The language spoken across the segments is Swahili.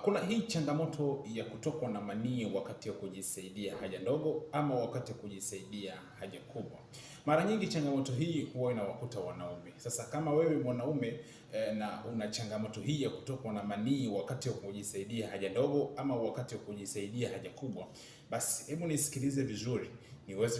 Kuna hii changamoto ya kutokwa na manii wakati wa kujisaidia haja ndogo ama wakati wa kujisaidia haja kubwa. Mara nyingi changamoto hii huwa inawakuta wanaume. Sasa kama wewe mwanaume na una changamoto hii ya kutokwa na manii wakati wa kujisaidia haja ndogo ama wakati wa kujisaidia haja kubwa, basi hebu nisikilize vizuri niweze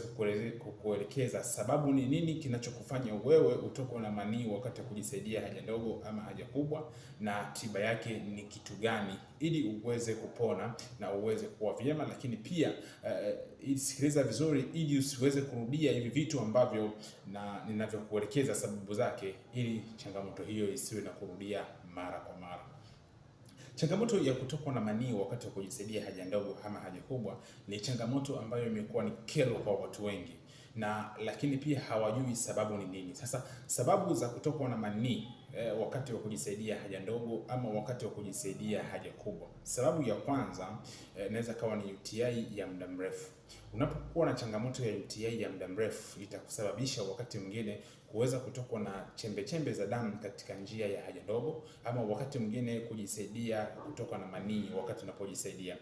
kukuelekeza sababu ni nini kinachokufanya wewe utokwe na manii wakati wa kujisaidia haja ndogo ama haja kubwa, na tiba yake ni kitu gani, ili uweze kupona na uweze kuwa vyema. Lakini pia sikiliza vizuri ili usiweze kurudia hivi vitu ambavyo na ninavyokuelekeza sababu zake, ili changamoto hiyo isiwe na kurudia mara kwa mara. Changamoto ya kutokwa na manii wakati wa kujisaidia haja ndogo ama haja kubwa ni changamoto ambayo imekuwa ni kero kwa watu wengi, lakini pia hawajui sababu ni nini. Sasa sababu za kutokwa na manii wakati wa kujisaidia haja ndogo ama wakati wa kujisaidia haja kubwa. Sababu ya kwanza inaweza kawa ni UTI ya muda mrefu. Unapokuwa na changamoto ya UTI ya muda mrefu, itakusababisha wakati mwingine kuweza kutokwa na chembe za damu katika njia ya haja ndogo, ama wakati mwingine kujisaidia kutoka na manii wakati unapojisaidia.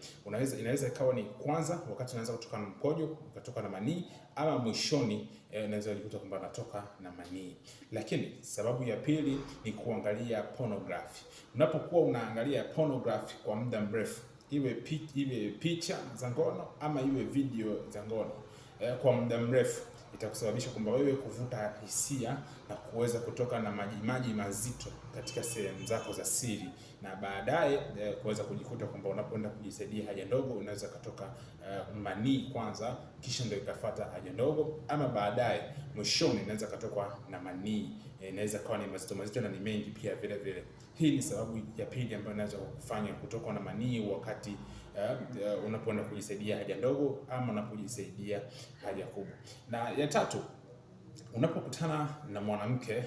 Inaweza ikawa ni kwanza wakati unaanza kutoka na mkojo ukatoka na manii, ama mwishoni unaweza kukuta kwamba natoka na manii. Lakini sababu ya pili ni kuangalia pornography. Unapokuwa unaangalia pornography kwa muda mrefu, iwe picha za ngono ama iwe video za ngono kwa muda mrefu, itakusababisha kwamba wewe kuvuta hisia na kuweza kutoka na maji mazito katika sehemu zako za siri, na baadaye kuweza kujikuta kwamba unapoenda kujisaidia haja ndogo unaweza kutoka manii kwanza, kisha ndio ikafuata haja ndogo, ama baadaye mwishoni inaweza kutoka na manii. Inaweza kuwa ni mazito na ni mengi pia vile vile. Hii ni sababu ya pili ambayo inaweza kufanya kutokwa na manii wakati unapoenda kujisaidia haja ndogo ama unapojisaidia haja kubwa. Na ya tatu, unapokutana na mwanamke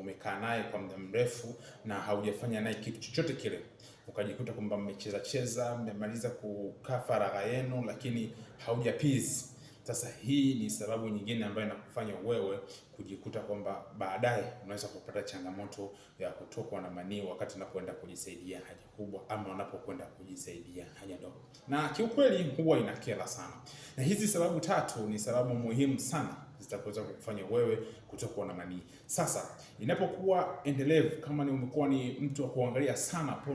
umekaa naye kwa muda mrefu na haujafanya naye kitu chochote kile, ukajikuta kwamba mmecheza, mmemaliza kukaa faragha yenu, lakini haujapeace. Sasa hii ni sababu nyingine ambayo inakufanya wewe kujikuta kwamba baadaye unaweza kupata changamoto ya kutokwa na manii wakati unapoenda kujisaidia haja kubwa ama unapokwenda kujisaidia haja ndogo. Na kiukweli huwa inakera sana. Na hizi sababu tatu ni sababu muhimu sana zitaweza kukufanya wewe kutokwa na manii. Sasa inapokuwa endelevu, kama umekuwa ni mtu wa kuangalia sana porno